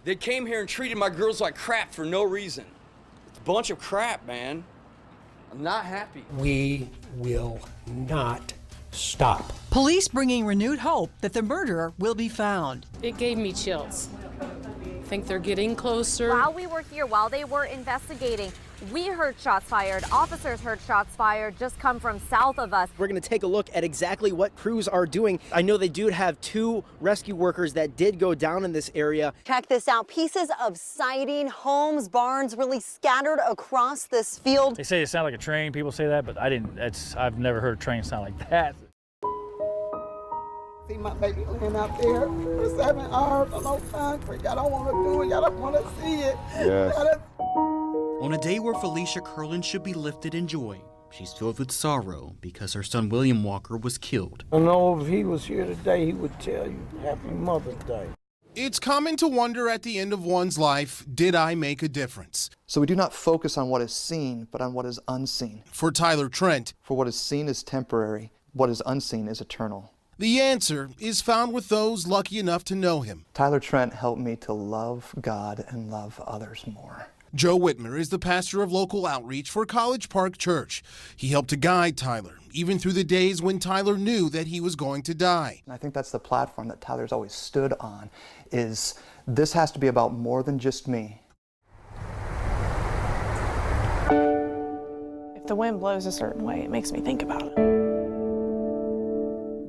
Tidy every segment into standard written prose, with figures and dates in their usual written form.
They came here and treated my girls like crap for no reason. It's a bunch of crap, man. I'm not happy. We will not stop. Police bringing renewed hope that the murderer will be found. It gave me chills. I think they're getting closer. While we were here, while they were investigating, we heard shots fired. Officers heard shots fired just come from south of us. We're going to take a look at exactly what crews are doing. I know they do have 2 rescue workers that did go down in this area. Check this out. Pieces of siding, homes, barns really scattered across this field. They say it sounds like a train. People say that, but I've never heard a train sound like that. See my baby laying out there for 7 hours. I'm so hungry. Y'all don't want to do it. Y'all don't want to see it. Yes. On a day where Felicia Curlin should be lifted in joy, she's filled with sorrow because her son William Walker was killed. I know if he was here today, he would tell you Happy Mother's Day. It's common to wonder at the end of one's life, did I make a difference? So we do not focus on what is seen, but on what is unseen. For Tyler Trent, For what is seen is temporary, what is unseen is eternal. the answer is found with those lucky enough to know him. Tyler Trent helped me to love God and love others more. Joe Whitmer is the pastor of local outreach for College Park Church. He helped to guide Tyler, even through the days when Tyler knew that he was going to die. And I think that's the platform that Tyler's always stood on, is this has to be about more than just me. If the wind blows a certain way, it makes me think about it.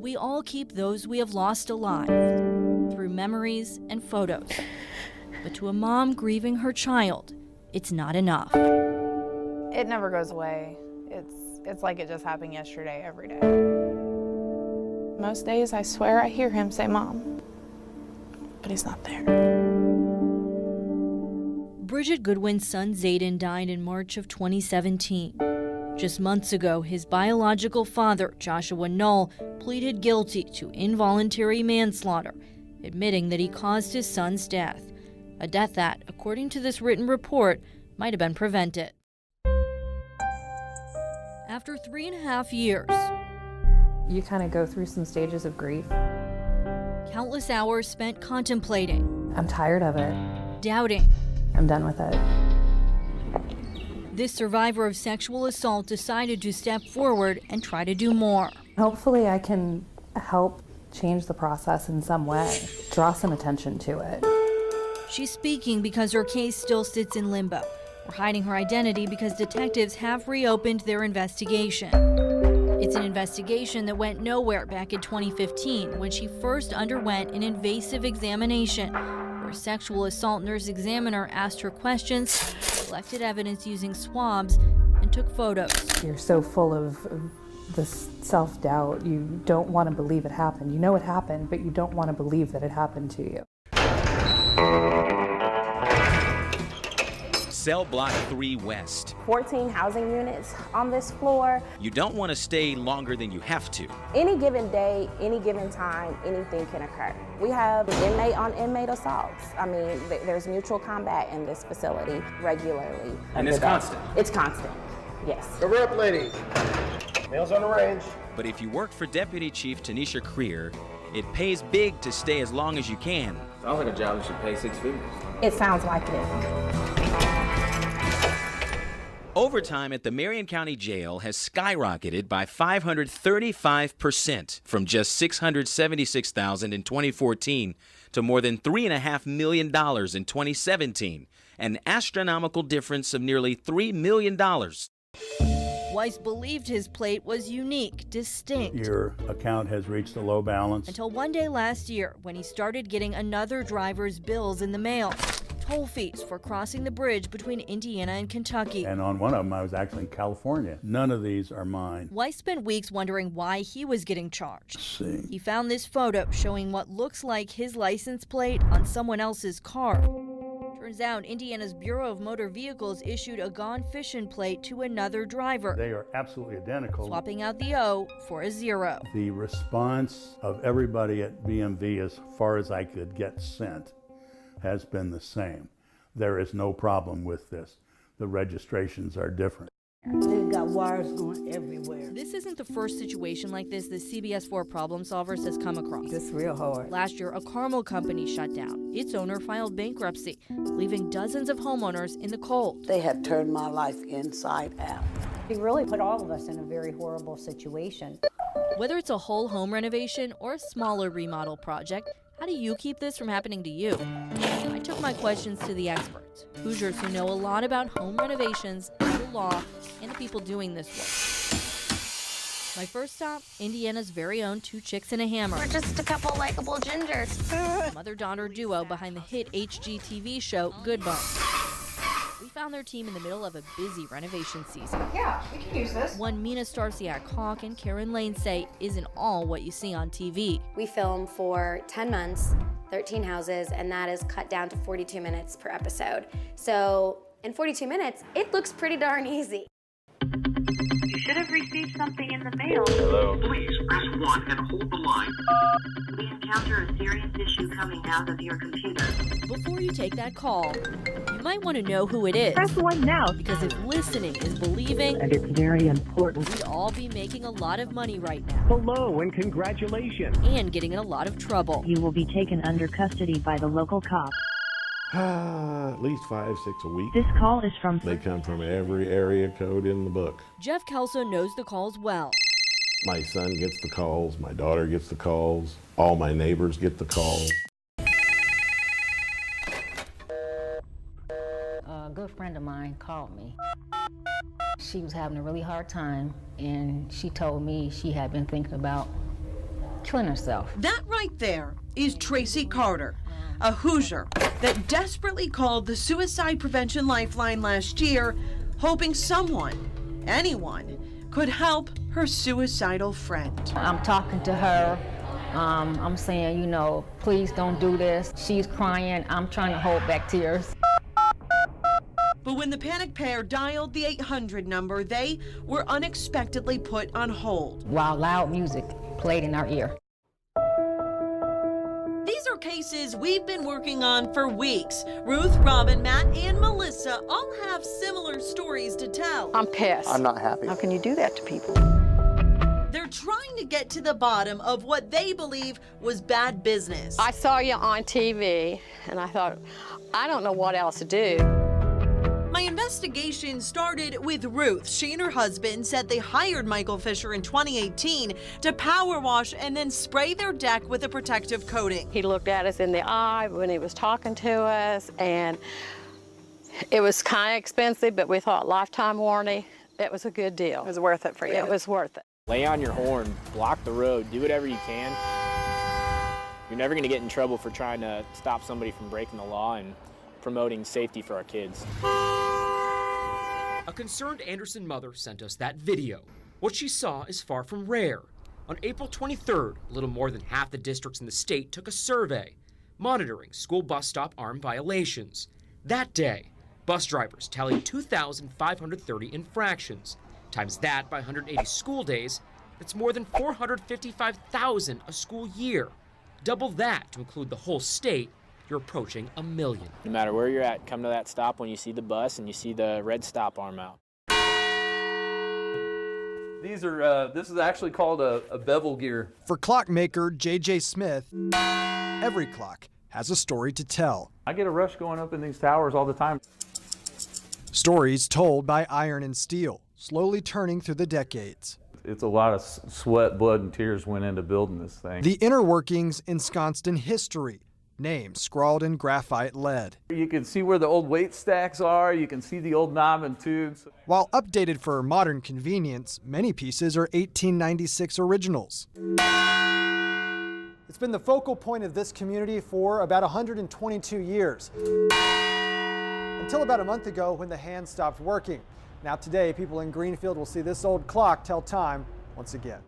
We all keep those we have lost alive through memories and photos. But to a mom grieving her child, it's not enough. It never goes away. It's like it just happened yesterday, every day. Most days I swear I hear him say, "Mom," but he's not there. Bridget Goodwin's son Zayden died in March of 2017. Just months ago, his biological father, Joshua Null, pleaded guilty to involuntary manslaughter, admitting that he caused his son's death. A death that, according to this written report, might have been prevented. After 3.5 years, You kind of go through some stages of grief. countless hours spent contemplating, I'm tired of it. doubting, I'm done with it. this survivor of sexual assault decided to step forward and try to do more. Hopefully I can help change the process in some way, draw some attention to it. She's speaking because her case still sits in limbo, or hiding her identity because detectives have reopened their investigation. It's an investigation that went nowhere back in 2015 when she first underwent an invasive examination, where a sexual assault nurse examiner asked her questions, collected evidence using swabs, and took photos. You're so full of this self-doubt. You don't want to believe it happened. You know it happened, but you don't want to believe that it happened to you. Cell Block 3 West. 14 housing units on this floor. You don't want to stay longer than you have to. Any given day, any given time, anything can occur. We have inmate on inmate assaults. I mean, there's mutual combat in this facility regularly. And it's constant? It's constant, yes. Hurry up, ladies. Meals on the range. But if you work for Deputy Chief Tanisha Creer, it pays big to stay as long as you can. Sounds like a job that should pay 6 figures. It sounds like it. Overtime at the Marion County Jail has skyrocketed by 535% from just $676,000 in 2014 to more than $3.5 million in 2017, an astronomical difference of nearly $3 million. Weiss believed his plate was unique, distinct. Your account has reached a low balance. Until one day last year when he started getting another driver's bills in the mail. Toll fees for crossing the bridge between Indiana and Kentucky. And on one of them, I was actually in California. None of these are mine. Weiss spent weeks wondering why he was getting charged. Let's see. He found this photo showing what looks like his license plate on someone else's car. Turns out Indiana's Bureau of Motor Vehicles issued a gone fishing plate to another driver. They are absolutely identical. Swapping out the O for a 0. The response of everybody at BMV, as far as I could get sent, has been the same. There is no problem with this. The registrations are different. They got wires going everywhere. This isn't the first situation like this the CBS4 Problem Solvers has come across. It's real hard. Last year, a caramel company shut down. Its owner filed bankruptcy, leaving dozens of homeowners in the cold. They have turned my life inside out. They really put all of us in a very horrible situation. Whether it's a whole home renovation or a smaller remodel project, how do you keep this from happening to you? I took my questions to the experts, Hoosiers who know a lot about home renovations, the law, and the people doing this work. My first stop, Indiana's very own Two Chicks and a Hammer. We're just a couple likable gingers. Mother-daughter duo behind the hit HGTV show Good Bones. We found their team in the middle of a busy renovation season. Yeah, we can use this. One Mina Starsiak-Hawk and Karen Lane say isn't all what you see on TV. We film for 10 months, 13 houses, and that is cut down to 42 minutes per episode. So in 42 minutes, it looks pretty darn easy. You should have received something in the mail. Hello. Please press 1 and hold the line. We encounter a serious issue coming out of your computer. Before you take that call, you might want to know who it is. Press 1 now. Because if listening is believing, And it's very important. we'd all be making a lot of money right now. Hello and congratulations. And getting in a lot of trouble. You will be taken under custody by the local cop. At least 5, 6 a week. This call is from... They come from every area code in the book. Jeff Kelso knows the calls well. My son gets the calls, my daughter gets the calls, all my neighbors get the calls. A good friend of mine called me. She was having a really hard time, and she told me she had been thinking about killing herself. That right there is Tracy Carter, a Hoosier that desperately called the Suicide Prevention Lifeline last year, hoping someone, anyone, could help her suicidal friend. I'm talking to her. I'm saying, you know, please don't do this. She's crying. I'm trying to hold back tears. But when the panicked pair dialed the 800 number, they were unexpectedly put on hold. While loud music played in our ear. These are cases we've been working on for weeks. Ruth, Robin, Matt, and Melissa all have similar stories to tell. I'm pissed. I'm not happy. How can you do that to people? They're trying to get to the bottom of what they believe was bad business. I saw you on TV, and I thought, I don't know what else to do. My investigation started with Ruth. She and her husband said they hired Michael Fisher in 2018 to power wash and then spray their deck with a protective coating. He looked at us in the eye when he was talking to us, and it was kind of expensive, but we thought lifetime warranty, it was a good deal. It was worth it for you. It was worth it. Lay on your horn, block the road, do whatever you can. You're never going to get in trouble for trying to stop somebody from breaking the law and promoting safety for our kids. A concerned Anderson mother sent us that video. What she saw is far from rare. On April 23rd, a little more than half the districts in the state took a survey, monitoring school bus stop arm violations. That day, bus drivers tallied 2,530 infractions. Times that by 180 school days, that's more than 455,000 a school year. Double that to include the whole state, you're approaching 1 million. No matter where you're at, come to that stop when you see the bus and you see the red stop arm out. This is actually called a bevel gear. For clockmaker J.J. Smith, every clock has a story to tell. I get a rush going up in these towers all the time. Stories told by iron and steel, slowly turning through the decades. It's a lot of sweat, blood, and tears went into building this thing. The inner workings ensconced in history, names scrawled in graphite lead. You can see where the old weight stacks are, you can see the old knob and tubes. While updated for modern convenience, many pieces are 1896 originals. It's been the focal point of this community for about 122 years. Until about a month ago when the hand stopped working. Now today, people in Greenfield will see this old clock tell time once again.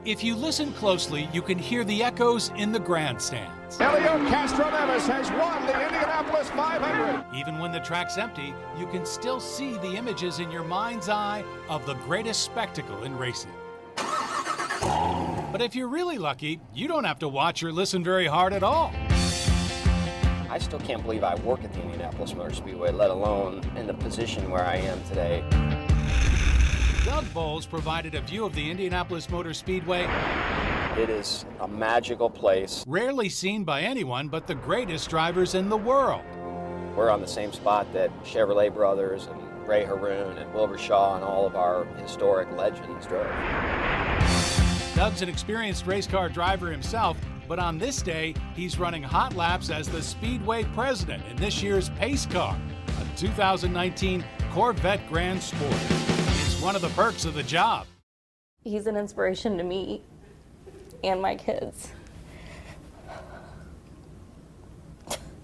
If you listen closely, you can hear the echoes in the grandstands. Elio Castro-Neves has won the Indianapolis 500. Even when the track's empty, you can still see the images in your mind's eye of the greatest spectacle in racing. But if you're really lucky, you don't have to watch or listen very hard at all. I still can't believe I work at the Indianapolis Motor Speedway, let alone in the position where I am today. Doug Bowles provided a view of the Indianapolis Motor Speedway. It is a magical place. Rarely seen by anyone but the greatest drivers in the world. We're on the same spot that Chevrolet Brothers and Ray Haroon and Wilbur Shaw and all of our historic legends drove. Doug's an experienced race car driver himself, but on this day, he's running hot laps as the Speedway president in this year's Pace Car, a 2019 Corvette Grand Sport. It's one of the perks of the job. He's an inspiration to me and my kids.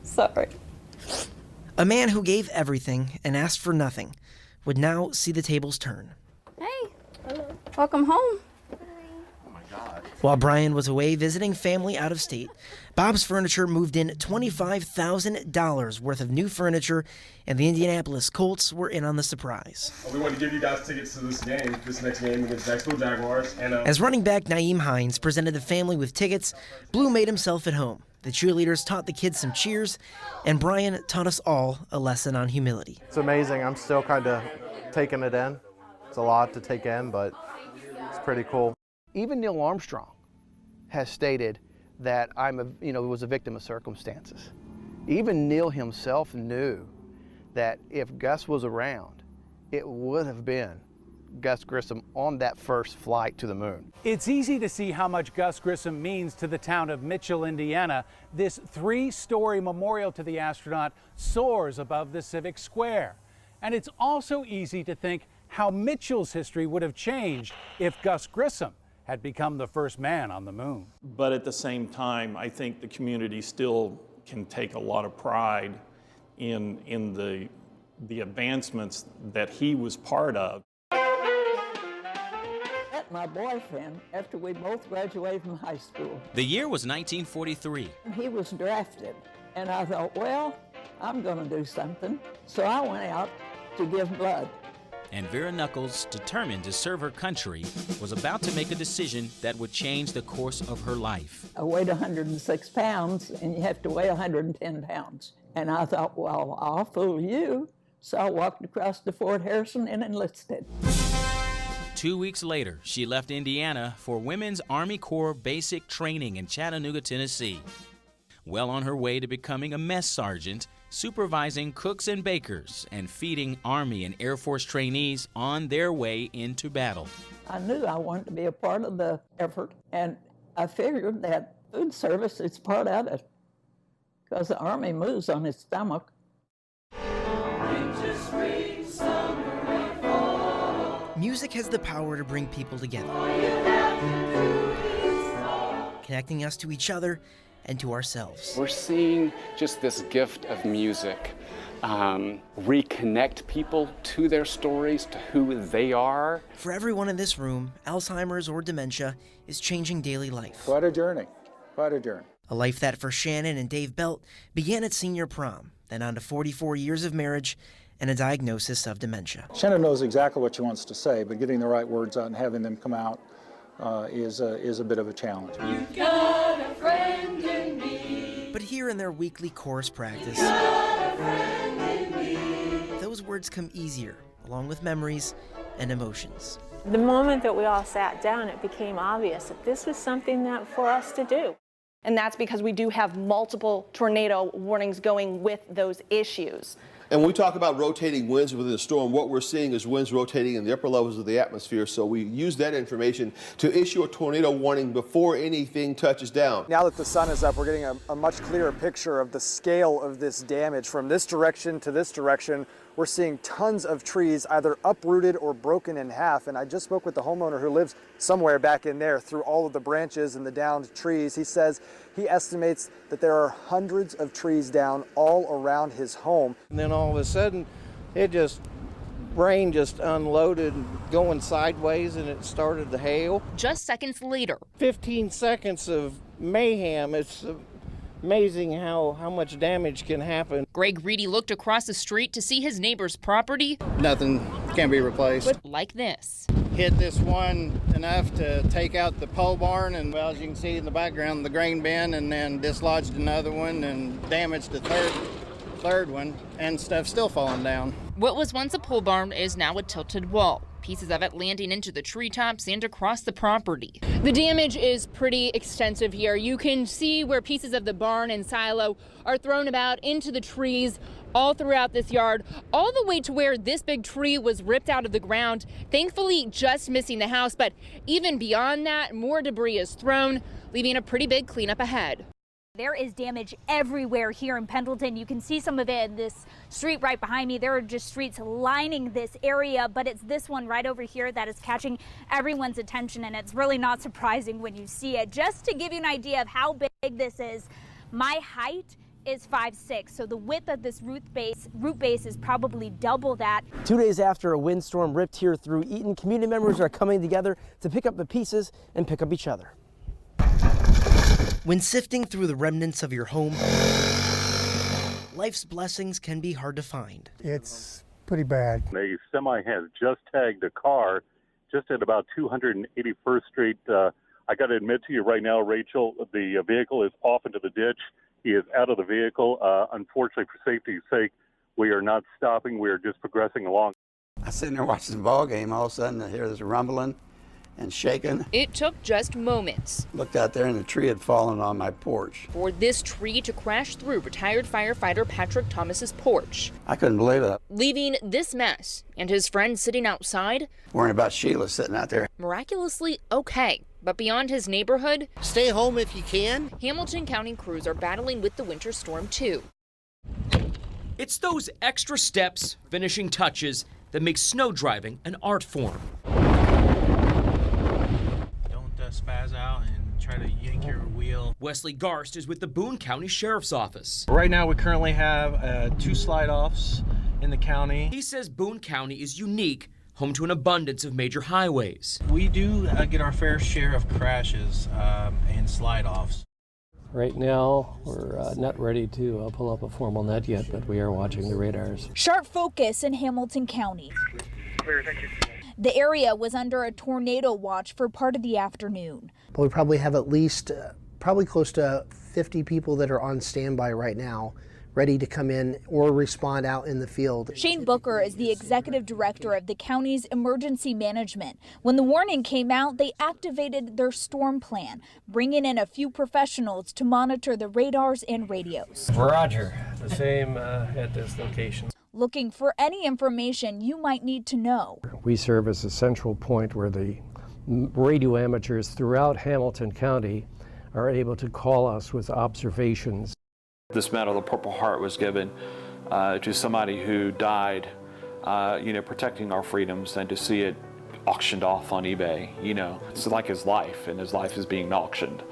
Sorry. A man who gave everything and asked for nothing would now see the tables turn. Hey, welcome home. While Brian was away visiting family out of state, Bob's Furniture moved in $25,000 worth of new furniture, and the Indianapolis Colts were in on the surprise. We want to give you guys tickets to this next game against Jacksonville Jaguars. As running back Naeem Hines presented the family with tickets, Blue made himself at home. The cheerleaders taught the kids some cheers, and Brian taught us all a lesson on humility. It's amazing. I'm still kind of taking it in. It's a lot to take in, but it's pretty cool. Even Neil Armstrong has stated that was a victim of circumstances. Even Neil himself knew that if Gus was around, it would have been Gus Grissom on that first flight to the moon. It's easy to see how much Gus Grissom means to the town of Mitchell, Indiana. This 3-story memorial to the astronaut soars above the Civic Square. And it's also easy to think how Mitchell's history would have changed if Gus Grissom had become the first man on the moon. But at the same time, I think the community still can take a lot of pride in the advancements that he was part of. Met my boyfriend after we both graduated from high school. The year was 1943. He was drafted, and I thought, well, I'm going to do something. So I went out to give blood. And Vera Knuckles, determined to serve her country, was about to make a decision that would change the course of her life. I weighed 106 pounds, and you have to weigh 110 pounds. And I thought, well, I'll fool you. So I walked across to Fort Harrison and enlisted. 2 weeks later, she left Indiana for Women's Army Corps basic training in Chattanooga, Tennessee. Well on her way to becoming a mess sergeant, supervising cooks and bakers, and feeding Army and Air Force trainees on their way into battle. I knew I wanted to be a part of the effort, and I figured that food service is part of it, because the Army moves on its stomach. Music has the power to bring people together, connecting us to each other and to ourselves. We're seeing just this gift of music reconnect people to their stories, to who they are. For everyone in this room, Alzheimer's or dementia is changing daily life. Quite a journey, quite a journey. A life that for Shannon and Dave Belt began at senior prom, then on to 44 years of marriage and a diagnosis of dementia. Shannon knows exactly what she wants to say, but getting the right words out and having them come out is a bit of a challenge. You've got a friend in me. But here in their weekly chorus practice, those words come easier, along with memories and emotions. The moment that we all sat down, it became obvious that this was something that for us to do. And that's because we do have multiple tornado warnings going with those issues. And when we talk about rotating winds within a storm, what we're seeing is winds rotating in the upper levels of the atmosphere. So we use that information to issue a tornado warning before anything touches down. Now that the sun is up, we're getting a much clearer picture of the scale of this damage. From this direction to this direction, we're seeing tons of trees either uprooted or broken in half. And I just spoke with the homeowner who lives somewhere back in there through all of the branches and the downed trees. He says he estimates that there are hundreds of trees down all around his home. And then all of a sudden, rain just unloaded going sideways and it started to hail. Just seconds later. 15 seconds of mayhem. It's amazing how much damage can happen. Greg Reedy looked across the street to see his neighbor's property. Nothing can be replaced. Like this. hit this one enough to take out the pole barn, and well, as you can see in the background, the grain bin, and then dislodged another one and damaged the third one, and stuff still falling down. What was once a pole barn is now a tilted wall, pieces of it landing into the treetops and across the property. The damage is pretty extensive here. You can see where pieces of the barn and silo are thrown about into the trees all throughout this yard, all the way to where this big tree was ripped out of the ground, thankfully just missing the house. But even beyond that, more debris is thrown, leaving a pretty big cleanup ahead. There is damage everywhere here in Pendleton. You can see some of it in this street right behind me. There are just streets lining this area, but it's this one right over here that is catching everyone's attention, and it's really not surprising when you see it. Just to give you an idea of how big this is, my height is 5'6", so the width of this root base is probably double that. 2 days after a windstorm ripped here through Eaton, community members are coming together to pick up the pieces and pick up each other. When sifting through the remnants of your home, life's blessings can be hard to find. It's pretty bad. A semi has just tagged a car just at about 281st Street. I got to admit to you right now, Rachel, the vehicle is off into the ditch. He is out of the vehicle. Unfortunately, for safety's sake, we are not stopping. We are just progressing along. I was sitting there watching the ball game. All of a sudden, I hear this rumbling and shaking. It took just moments. Looked out there and the tree had fallen on my porch. For this tree to crash through retired firefighter Patrick Thomas's porch, I couldn't believe it. leaving this mess and his friend sitting outside, Worrying about Sheila sitting out there. miraculously okay. But beyond his neighborhood, stay home if you can. Hamilton County crews are battling with the winter storm too. It's those extra steps, finishing touches, that make snow driving an art form. Spaz out and try to yank your wheel. Wesley Garst is with the Boone County Sheriff's Office. Right now we currently have 2 slide-offs in the county. He says Boone County is unique, home to an abundance of major highways. We do get our fair share of crashes and slide-offs. Right now, we're not ready to pull up a formal net yet, but we are watching the radars. Sharp focus in Hamilton County. Clear, thank you. The area was under a tornado watch for part of the afternoon. But we probably have at least probably close to 50 people that are on standby right now, ready to come in or respond out in the field. Shane Booker is the executive director of the county's emergency management. When the warning came out, they activated their storm plan, bringing in a few professionals to monitor the radars and radios. Roger, the same at this location. Looking for any information you might need to know. We serve as a central point where the radio amateurs throughout Hamilton County are able to call us with observations. This Medal of the Purple Heart was given to somebody who died, protecting our freedoms, and to see it auctioned off on eBay, it's like his life, and his life is being auctioned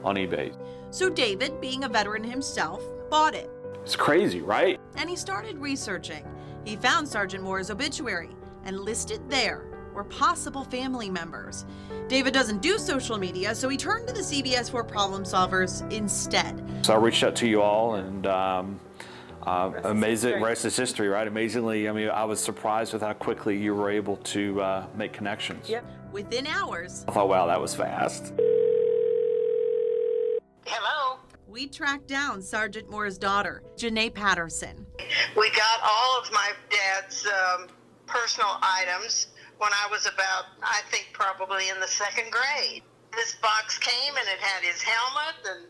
on eBay. So David, being a veteran himself, bought it. It's crazy, right? And he started researching. He found Sergeant Moore's obituary, and listed there were possible family members. David doesn't do social media, so he turned to the CBS4 problem solvers instead. So I reached out to you all, and amazing, rest is history, right? Amazingly, I was surprised with how quickly you were able to make connections. Yep. Within hours. I thought, wow, that was fast. Hello. We tracked down Sergeant Moore's daughter, Janae Patterson. We got all of my dad's personal items when I was about, I think, probably in the 2nd grade. This box came and it had his helmet and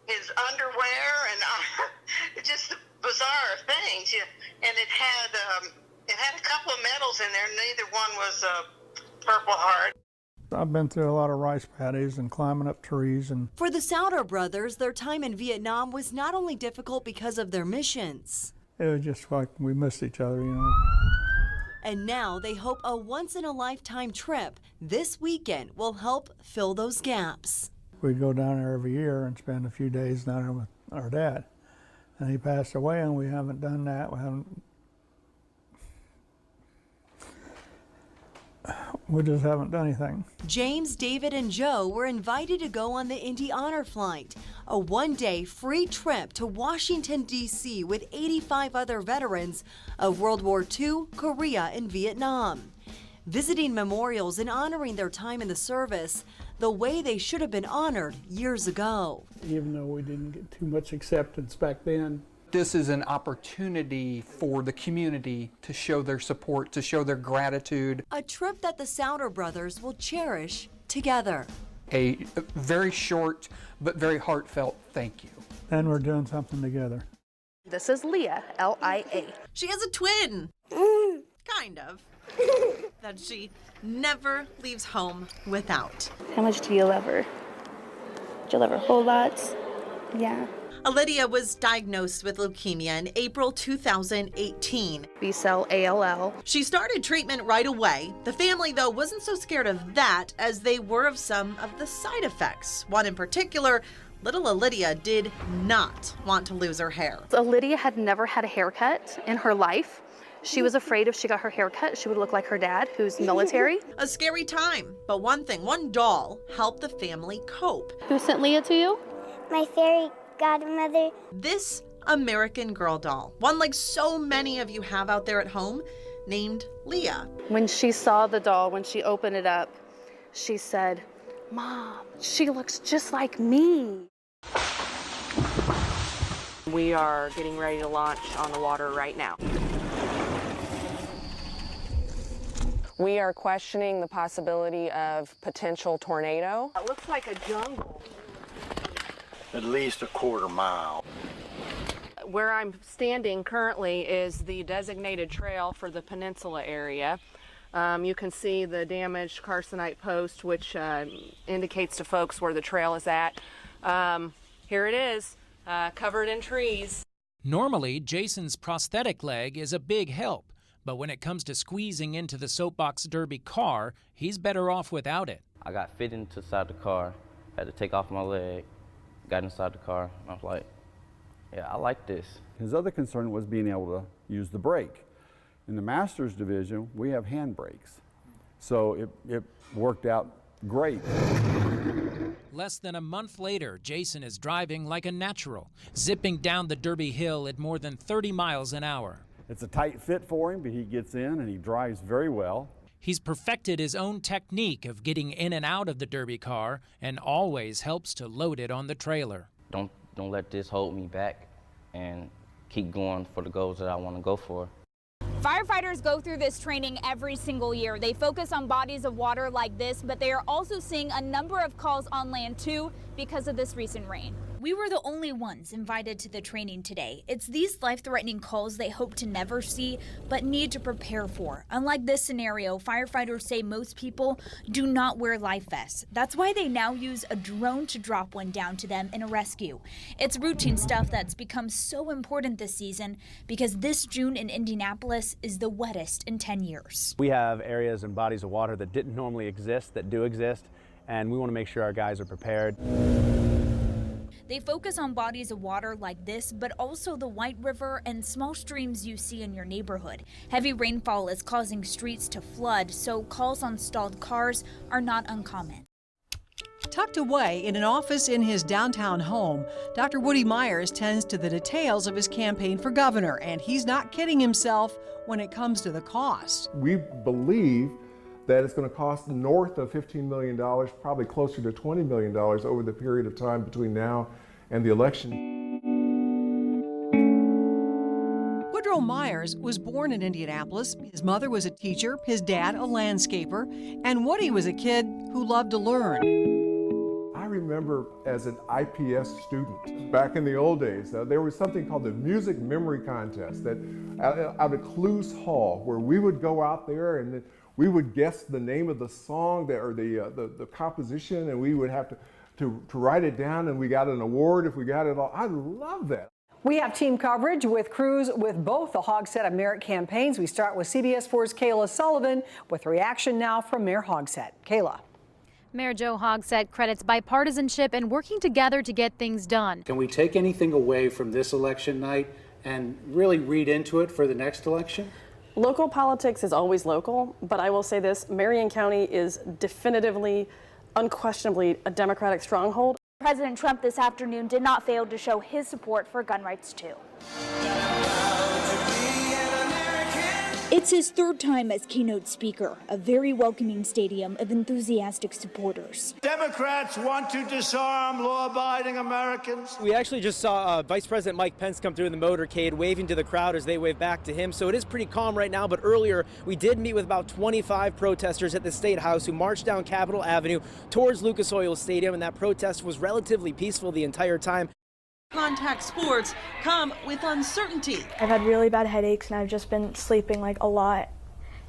his underwear and just bizarre things. And it had a couple of medals in there. Neither one was a Purple Heart. I've been through a lot of rice paddies and climbing up trees. And for the Souder brothers, their time in Vietnam was not only difficult because of their missions. It was just like we missed each other, And now they hope a once-in-a-lifetime trip this weekend will help fill those gaps. We'd go down there every year and spend a few days down there with our dad. And he passed away, and we haven't done that. We just haven't done anything. James, David, and Joe were invited to go on the Indy Honor Flight, a one-day free trip to Washington, D.C. with 85 other veterans of World War II, Korea, and Vietnam. visiting memorials and honoring their time in the service the way they should have been honored years ago. Even though we didn't get too much acceptance back then. This is an opportunity for the community to show their support, to show their gratitude. A trip that the Souter brothers will cherish together. A very short but very heartfelt thank you. And we're doing something together. This is Leah, L-I-A. She has a twin. Kind of. That she never leaves home without. How much do you love her? Do you love her a whole lot? Yeah. Lydia was diagnosed with leukemia in April 2018. B-cell ALL. She started treatment right away. The family, though, wasn't so scared of that as they were of some of the side effects. One in particular, little Lydia did not want to lose her hair. So Lydia had never had a haircut in her life. She was afraid if she got her hair cut, she would look like her dad, who's military. A scary time, but one doll helped the family cope. Who sent Leah to you? My fairy godmother. This American Girl doll, one like so many of you have out there at home, named Leah. When she saw the doll, when she opened it up, she said, "Mom, she looks just like me." We are getting ready to launch on the water right now. We are questioning the possibility of potential tornado. It looks like a jungle. At least a quarter mile. Where I'm standing currently is the designated trail for the peninsula area. You can see the damaged carcinite post, which indicates to folks where the trail is at. Here it is, covered in trees. Normally, Jason's prosthetic leg is a big help, but when it comes to squeezing into the Soapbox Derby car, he's better off without it. I got fit inside the car, had to take off my leg, got inside the car, and I was like, yeah, I like this. His other concern was being able to use the brake. In the Masters division, we have hand brakes, so it worked out great. Less than a month later, Jason is driving like a natural, zipping down the Derby Hill at more than 30 miles an hour. It's a tight fit for him, but he gets in and he drives very well. He's perfected his own technique of getting in and out of the Derby car and always helps to load it on the trailer. Don't let this hold me back and keep going for the goals that I want to go for. Firefighters go through this training every single year. They focus on bodies of water like this, but they are also seeing a number of calls on land too because of this recent rain. We were the only ones invited to the training today. It's these life-threatening calls they hope to never see, but need to prepare for. Unlike this scenario, firefighters say most people do not wear life vests. That's why they now use a drone to drop one down to them in a rescue. It's routine stuff that's become so important this season because this June in Indianapolis is the wettest in 10 years. We have areas and bodies of water that didn't normally exist that do exist, and we want to make sure our guys are prepared. They focus on bodies of water like this, but also the White River and small streams you see in your neighborhood. Heavy rainfall is causing streets to flood, so calls on stalled cars are not uncommon. Tucked away in an office in his downtown home, Dr. Woody Myers tends to the details of his campaign for governor, and he's not kidding himself when it comes to the cost. We believe that it's going to cost north of $15 million, probably closer to $20 million over the period of time between now and the election. Woodrow Myers was born in Indianapolis. His mother was a teacher, his dad a landscaper, and Woody was a kid who loved to learn. I remember as an IPS student, back in the old days, there was something called the Music Memory Contest that out at Cluse Hall, where we would go out there and we would guess the name of the song or the composition, and we would have to write it down, and we got an award if we got it all. I love that. We have team coverage with crews with both the Hogsett and Merritt campaigns. We start with CBS4's Kayla Sullivan with reaction now from Mayor Hogsett. Kayla. Mayor Joe Hogsett credits bipartisanship and working together to get things done. Can we take anything away from this election night and really read into it for the next election? Local politics is always local, but I will say this, Marion County is definitively, unquestionably a Democratic stronghold. President Trump this afternoon did not fail to show his support for gun rights too. It's his third time as keynote speaker, a very welcoming stadium of enthusiastic supporters. Democrats want to disarm law-abiding Americans. We actually just saw Vice President Mike Pence come through in the motorcade, waving to the crowd as they wave back to him. So it is pretty calm right now, but earlier we did meet with about 25 protesters at the State House who marched down Capitol Avenue towards Lucas Oil Stadium, and that protest was relatively peaceful the entire time. Contact sports come with uncertainty. I've had really bad headaches and I've just been sleeping like a lot.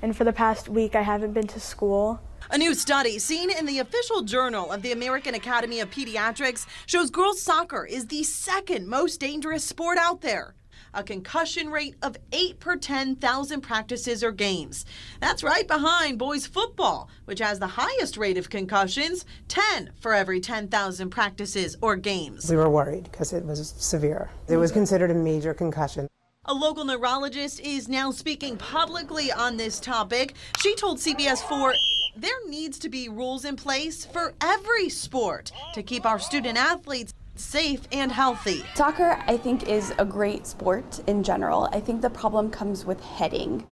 And for the past week, I haven't been to school. A new study seen in the official journal of the American Academy of Pediatrics shows girls' soccer is the second most dangerous sport out there. A concussion rate of 8 per 10,000 practices or games. That's right behind boys football, which has the highest rate of concussions, 10 for every 10,000 practices or games. We were worried because it was severe. It was considered a major concussion. A local neurologist is now speaking publicly on this topic. She told CBS4 there needs to be rules in place for every sport to keep our student athletes safe and healthy. Soccer, I think, is a great sport in general. I think the problem comes with heading.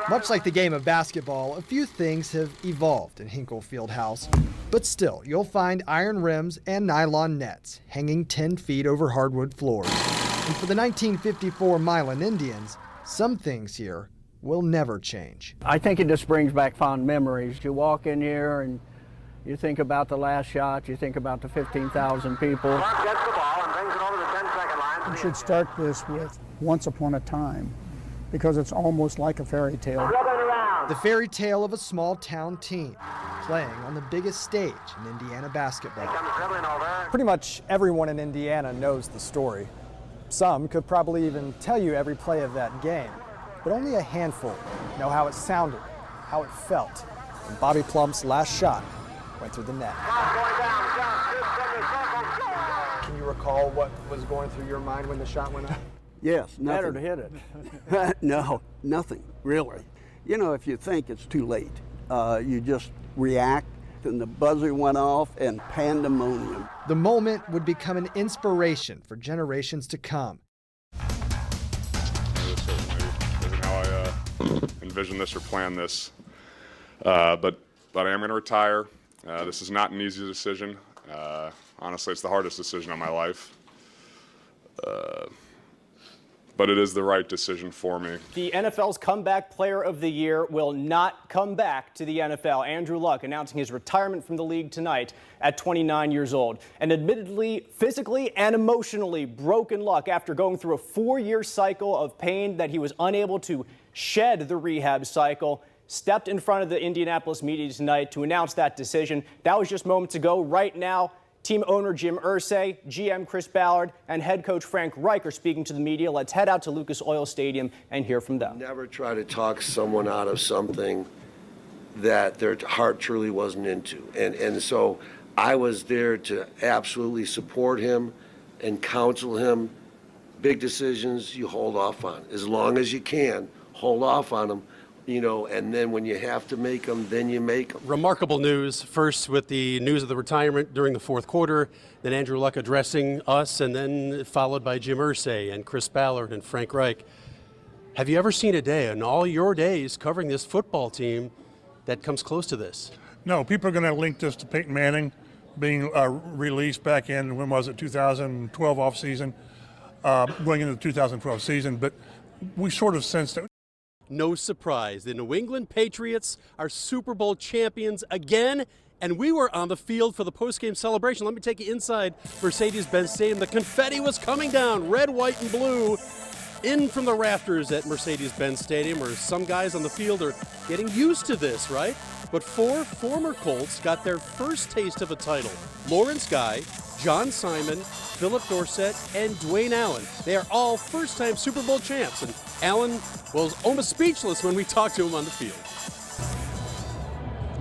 Much like the game of basketball, a few things have evolved in Hinkle Fieldhouse. But still, you'll find iron rims and nylon nets hanging 10 feet over hardwood floors. And for the 1954 Milan Indians, some things here will never change. I think it just brings back fond memories. You walk in here and you think about the last shot, you think about the 15,000 people. We should start this with Once Upon a Time, because it's almost like a fairy tale. The fairy tale of a small town team playing on the biggest stage in Indiana basketball. Pretty much everyone in Indiana knows the story. Some could probably even tell you every play of that game, but only a handful know how it sounded, how it felt when Bobby Plump's last shot went through the net. Can you recall what was going through your mind when the shot went up? Yes, nothing. Better to hit it. No, nothing, really. You know, if you think it's too late, you just react, and the buzzer went off and pandemonium. The moment would become an inspiration for generations to come. This isn't how I envisioned this or planned this, but I am going to retire. This is not an easy decision. Honestly, it's the hardest decision of my life. But it is the right decision for me. The NFL's Comeback Player of the Year will not come back to the NFL. Andrew Luck announcing his retirement from the league tonight at 29 years old. And admittedly, physically and emotionally broken Luck after going through a 4-year cycle of pain that he was unable to shed the rehab cycle, stepped in front of the Indianapolis media tonight to announce that decision. That was just moments ago. Right now, team owner Jim Irsay, GM Chris Ballard, and head coach Frank Reich are speaking to the media. Let's head out to Lucas Oil Stadium and hear from them. Never try to talk someone out of something that their heart truly wasn't into. And so I was there to absolutely support him and counsel him. Big decisions you hold off on. As long as you can, hold off on them. You know, and then when you have to make them, then you make them. Remarkable news, first with the news of the retirement during the fourth quarter, then Andrew Luck addressing us, and then followed by Jim Irsay and Chris Ballard and Frank Reich. Have you ever seen a day in all your days covering this football team that comes close to this? No, people are going to link this to Peyton Manning being released back in, when was it, 2012 offseason, going into the 2012 season, but we sort of sensed that. No surprise, the New England Patriots are Super Bowl champions again, and we were on the field for the postgame celebration. Let me take you inside Mercedes-Benz Stadium. The confetti was coming down, red, white, and blue, in from the rafters at Mercedes-Benz Stadium, where some guys on the field are getting used to this, right? But 4 former Colts got their first taste of a title. Lawrence Guy, John Simon, Philip Dorsett, and Dwayne Allen. They are all first-time Super Bowl champs, and Allen was almost speechless when we talked to him on the field.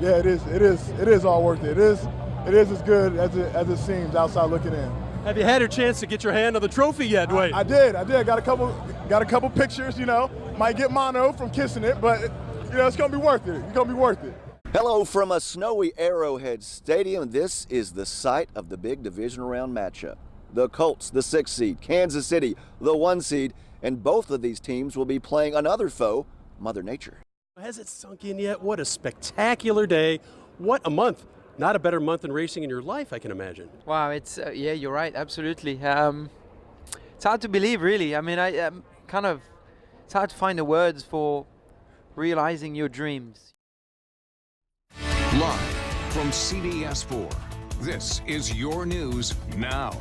Yeah, it is all worth it. It is as good as it seems outside looking in. Have you had a chance to get your hand on the trophy yet, Dwayne? I did. Got a couple pictures. You know, might get mono from kissing it, but you know, it's gonna be worth it. It's gonna be worth it. Hello from a snowy Arrowhead Stadium. This is the site of the big divisional round matchup. The Colts, the 6th seed, Kansas City, the 1 seed, and both of these teams will be playing another foe, Mother Nature. Has it sunk in yet? What a spectacular day. What a month. Not a better month in racing in your life, I can imagine. Wow, it's yeah, you're right, absolutely. It's hard to believe, really. I mean, it's hard to find the words for realizing your dreams. Live from CBS4, this is your news now.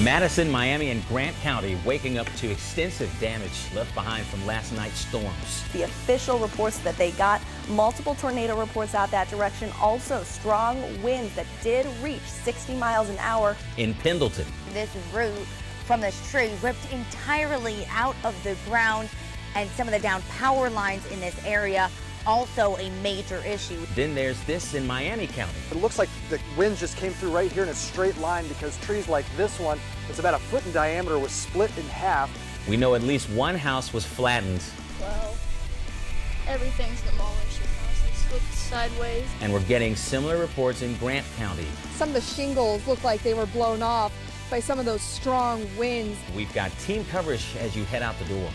Madison, Miami, and Grant County waking up to extensive damage left behind from last night's storms. The official reports that they got, multiple tornado reports out that direction, also strong winds that did reach 60 miles an hour. In Pendleton, this root from this tree ripped entirely out of the ground, and some of the downed power lines in this area also a major issue. Then there's this in Miami County. It looks like the winds just came through right here in a straight line, because trees like this one, it's about 1 foot in diameter, was split in half. We know at least one house was flattened. Well, everything's demolished. The house is flipped sideways. And we're getting similar reports in Grant County. Some of the shingles look like they were blown off by some of those strong winds. We've got team coverage as you head out the door.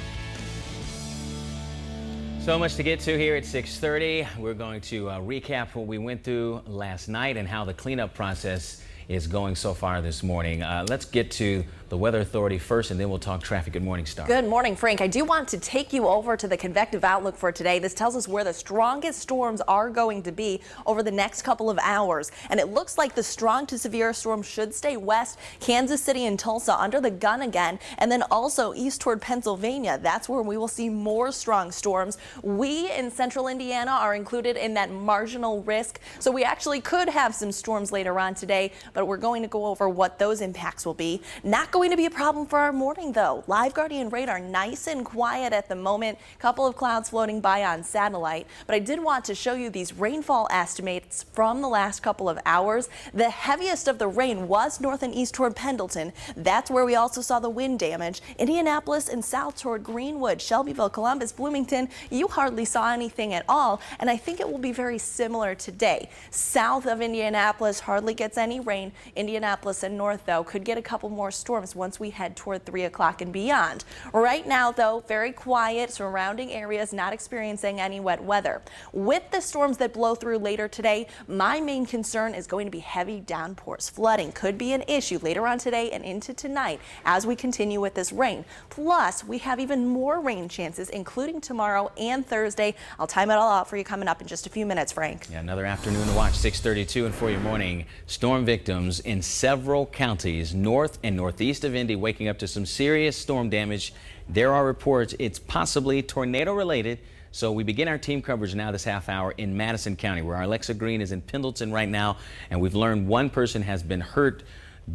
So much to get to here at 6:30. We're going to recap what we went through last night and how the cleanup process is going so far this morning. Let's get to the Weather Authority first, and then we'll talk traffic. Good morning, Star. Good morning, Frank. I do want to take you over to the convective outlook for today. This tells us where the strongest storms are going to be over the next couple of hours. And it looks like the strong to severe storm should stay west, Kansas City and Tulsa under the gun again, and then also east toward Pennsylvania. That's where we will see more strong storms. We in central Indiana are included in that marginal risk, so we actually could have some storms later on today, but we're going to go over what those impacts will be. Not going to be a problem for our morning, though. Live Guardian radar nice and quiet at the moment. Couple of clouds floating by on satellite, but I did want to show you these rainfall estimates from the last couple of hours. The heaviest of the rain was north and east toward Pendleton. That's where we also saw the wind damage. Indianapolis and south toward Greenwood, Shelbyville, Columbus, Bloomington, you hardly saw anything at all, and I think it will be very similar today. South of Indianapolis hardly gets any rain. Indianapolis and north, though, could get a couple more storms once we head toward 3 o'clock and beyond. Right now, though, very quiet, surrounding areas not experiencing any wet weather. With the storms that blow through later today, my main concern is going to be heavy downpours. Flooding could be an issue later on today and into tonight as we continue with this rain. Plus, we have even more rain chances, including tomorrow and Thursday. I'll time it all out for you coming up in just a few minutes, Frank. Yeah, another afternoon to watch. 6:32, and for your morning, storm victims in several counties north and northeast of Indy waking up to some serious storm damage. There are reports it's possibly tornado related. So we begin our team coverage now this half hour in Madison County, where our Alexa Green is in Pendleton right now, and we've learned one person has been hurt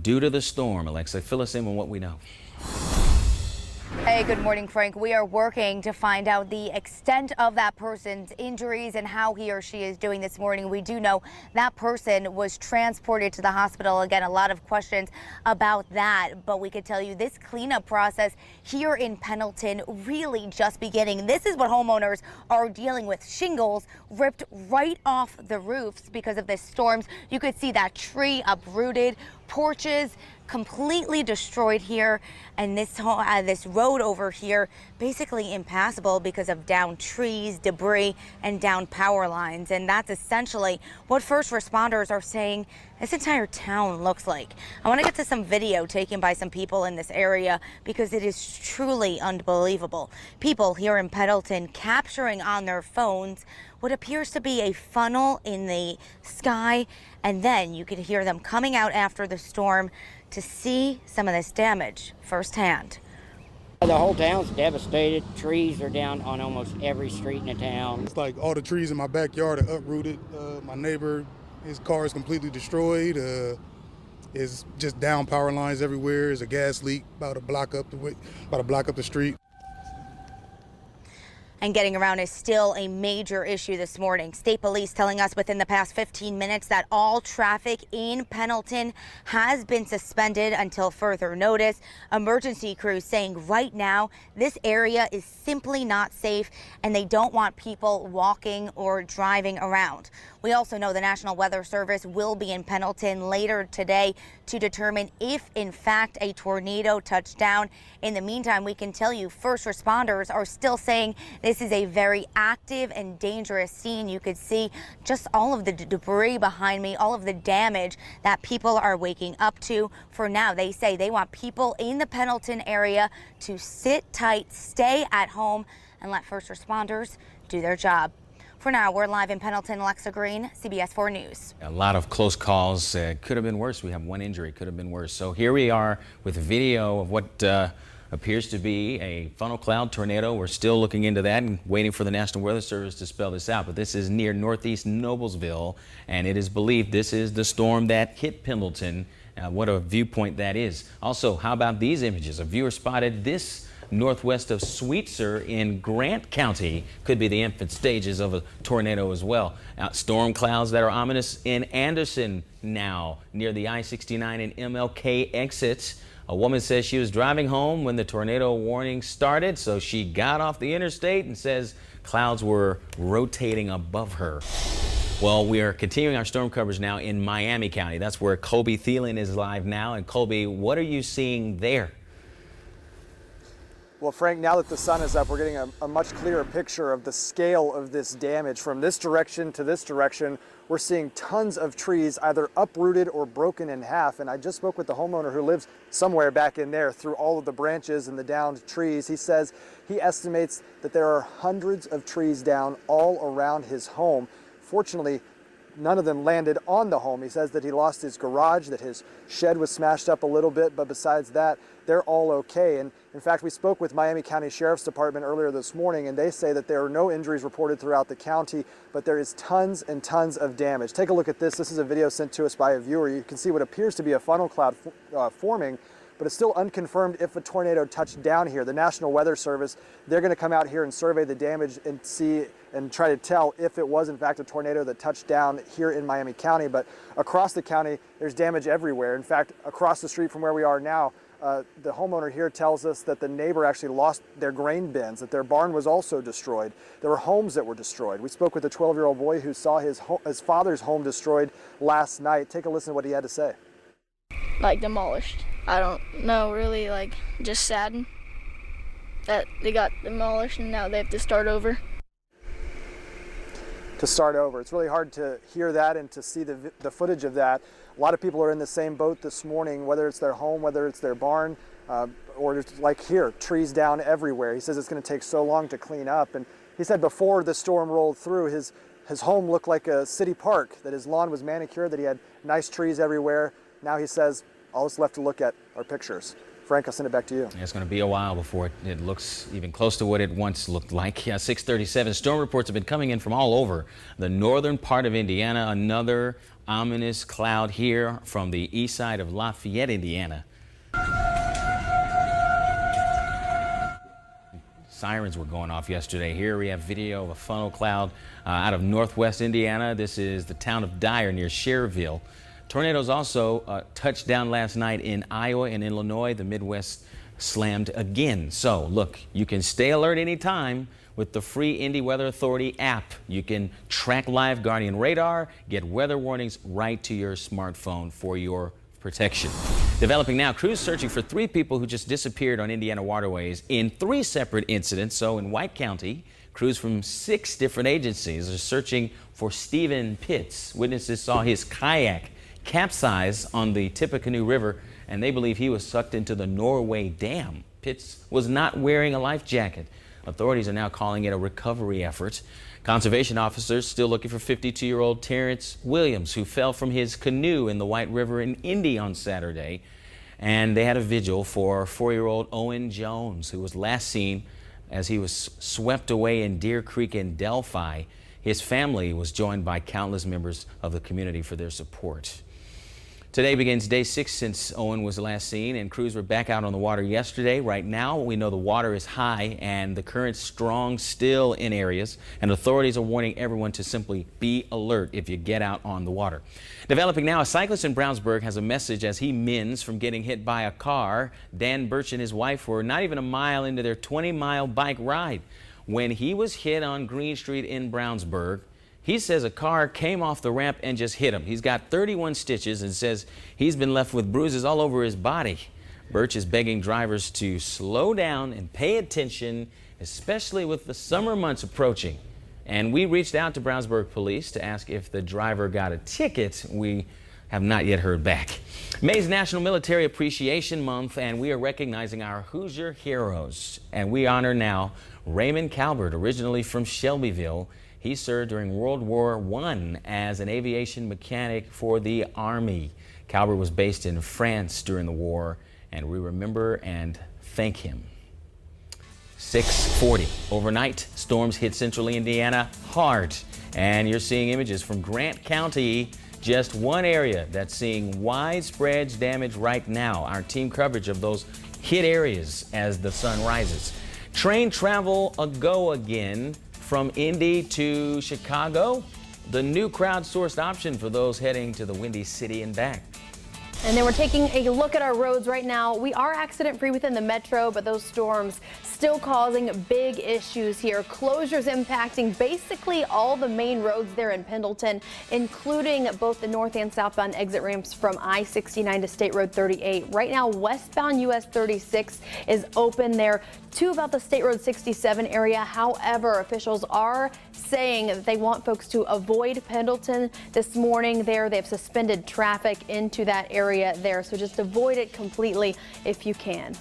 due to the storm. Alexa, fill us in on what we know. Hey, good morning, Frank. We are working to find out the extent of that person's injuries and how he or she is doing this morning. We do know that person was transported to the hospital. Again, a lot of questions about that, but we could tell you this cleanup process here in Pendleton really just beginning. This is what homeowners are dealing with. Shingles ripped right off the roofs because of the storms. You could see that tree uprooted, porches completely destroyed here, and this road over here basically impassable because of downed trees, debris, and downed power lines. And that's essentially what first responders are saying this entire town looks like. I want to get to some video taken by some people in this area because it is truly unbelievable. People here in Pendleton capturing on their phones what appears to be a funnel in the sky, and then you can hear them coming out after the storm to see some of this damage firsthand. The whole town's devastated. Trees are down on almost every street in the town. It's like all the trees in my backyard are uprooted. My neighbor, his car is completely destroyed. It's just down power lines everywhere. There's a gas leak about a block up the street. and getting around is still a major issue this morning. State police telling us within the past 15 minutes that all traffic in Pendleton has been suspended until further notice. Emergency crews saying right now this area is simply not safe and they don't want people walking or driving around. We also know the National Weather Service will be in Pendleton later today to determine if, in fact, a tornado touched down. In the meantime, we can tell you first responders are still saying this is a very active and dangerous scene. You could see just all of the debris behind me, all of the damage that people are waking up to. For now, they say they want people in the Pendleton area to sit tight, stay at home, and let first responders do their job. For now, we're live in Pendleton. Alexa Green, CBS4 News. A lot of close calls. Could have been worse. We have one injury. Could have been worse. So here we are with a video of what appears to be a funnel cloud tornado. We're still looking into that and waiting for the National Weather Service to spell this out. But this is near northeast Noblesville, and it is believed this is the storm that hit Pendleton. What a viewpoint that is. Also, how about these images? A viewer spotted this northwest of Sweetser in Grant County. Could be the infant stages of a tornado as well. Storm clouds that are ominous in Anderson now, near the I-69 and MLK exits. A woman says she was driving home when the tornado warning started, so she got off the interstate and says clouds were rotating above her. Well, we are continuing our storm coverage now in Miami County. That's where Colby Thielen is live now. And Colby, what are you seeing there? Well, Frank, now that the sun is up, we're getting a much clearer picture of the scale of this damage. From this direction to this direction, we're seeing tons of trees either uprooted or broken in half. And I just spoke with the homeowner who lives somewhere back in there through all of the branches and the downed trees. He says he estimates that there are hundreds of trees down all around his home. Fortunately, none of them landed on the home. He says that he lost his garage, that his shed was smashed up a little bit, but besides that, they're all okay. And in fact, we spoke with Miami County Sheriff's Department earlier this morning, and they say that there are no injuries reported throughout the county, but there is tons and tons of damage. Take a look at this. This is a video sent to us by a viewer. You can see what appears to be a funnel cloud forming, but it's still unconfirmed if a tornado touched down here. The National Weather Service, they're going to come out here and survey the damage and see and try to tell if it was in fact a tornado that touched down here in Miami County. But across the county, there's damage everywhere. In fact, across the street from where we are now, the homeowner here tells us that the neighbor actually lost their grain bins, that their barn was also destroyed. There were homes that were destroyed. We spoke with a 12-year-old boy who saw his father's home destroyed last night. Take a listen to what he had to say. Like demolished. I don't know, really, like just saddened that they got demolished and now they have to start over. To start over. It's really hard to hear that and to see the footage of that. A lot of people are in the same boat this morning, whether it's their home, whether it's their barn, or just like here, trees down everywhere. He says it's going to take so long to clean up. And he said before the storm rolled through, his home looked like a city park, that his lawn was manicured, that he had nice trees everywhere. Now he says all that's left to look at are pictures. Frank, I'll send it back to you. It's going to be a while before it looks even close to what it once looked like. 6:37. Storm reports have been coming in from all over the northern part of Indiana. Another ominous cloud here from the east side of Lafayette, Indiana. Sirens were going off yesterday. Here we have video of a funnel cloud out of northwest Indiana. This is the town of Dyer near Cherville. Tornadoes also touched down last night in Iowa and Illinois. The Midwest slammed again. So look, you can stay alert anytime with the free Indy Weather Authority app. You can track live Guardian radar, get weather warnings right to your smartphone for your protection. Developing now, crews searching for 3 people who just disappeared on Indiana waterways in 3 separate incidents. So in White County, crews from 6 different agencies are searching for Stephen Pitts. Witnesses saw his kayak capsize on the Tippecanoe River, and they believe he was sucked into the Norway Dam. Pitts was not wearing a life jacket. Authorities are now calling it a recovery effort. Conservation officers still looking for 52-year-old Terrence Williams, who fell from his canoe in the White River in Indy on Saturday. And they had a vigil for 4-year-old Owen Jones, who was last seen as he was swept away in Deer Creek in Delphi. His family was joined by countless members of the community for their support. Today begins day 6 since Owen was last seen, and crews were back out on the water yesterday. Right now, we know the water is high and the current's strong still in areas, and authorities are warning everyone to simply be alert if you get out on the water. Developing now, a cyclist in Brownsburg has a message as he mends from getting hit by a car. Dan Birch and his wife were not even a mile into their 20-mile bike ride when he was hit on Green Street in Brownsburg. He says a car came off the ramp and just hit him. He's got 31 stitches and says he's been left with bruises all over his body. Birch is begging drivers to slow down and pay attention, especially with the summer months approaching. And we reached out to Brownsburg police to ask if the driver got a ticket. We have not yet heard back. May's National Military Appreciation Month, and we are recognizing our Hoosier heroes. And we honor now Raymond Calvert, originally from Shelbyville. He served during World War I as an aviation mechanic for the Army. Calvert was based in France during the war, and we remember and thank him. 6:40. Overnight, storms hit central Indiana hard, and you're seeing images from Grant County, just one area that's seeing widespread damage right now. Our team coverage of those hit areas as the sun rises. Train travel a go again from Indy to Chicago, the new crowdsourced option for those heading to the Windy City and back. And then we're taking a look at our roads right now. We are accident-free within the metro, but those storms still causing big issues here. Closures impacting basically all the main roads there in Pendleton, including both the north and southbound exit ramps from I-69 to State Road 38. Right now, westbound US 36 is open there to about the State Road 67 area. However, officials are saying that they want folks to avoid Pendleton this morning there. They have suspended traffic into that area there, so just avoid it completely if you can.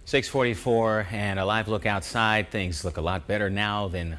.644 and a live look outside. Things look a lot better now than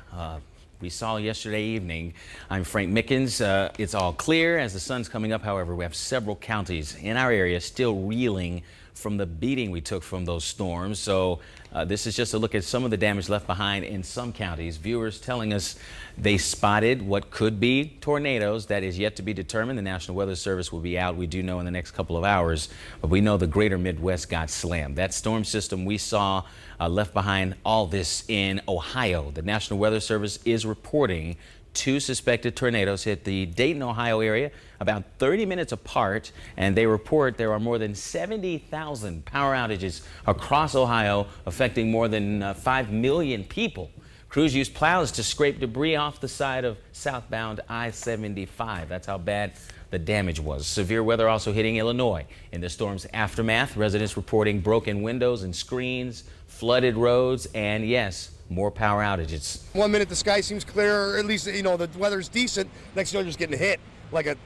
we saw yesterday evening. I'm Frank Mickens. It's all clear as the sun's coming up. However, we have several counties in our area still reeling from the beating we took from those storms. So this is just a look at some of the damage left behind in some counties. Viewers telling us they spotted what could be tornadoes. That is yet to be determined. The National Weather Service will be out, we do know, in the next couple of hours. But we know the greater Midwest got slammed. That storm system we saw left behind all this in Ohio. The National Weather Service is reporting 2 suspected tornadoes hit the Dayton, Ohio area about 30 minutes apart, and they report there are more than 70,000 power outages across Ohio, affecting more than 5 million people. Crews used plows to scrape debris off the side of southbound I-75. That's how bad the damage was. Severe weather also hitting Illinois. In the storm's aftermath, residents reporting broken windows and screens, flooded roads, and yes, more power outages. 1 minute the sky seems clear, or at least, you know, the weather's decent. Next thing you're just getting hit like a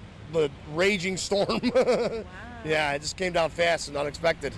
raging storm. Wow. Yeah, it just came down fast and unexpected.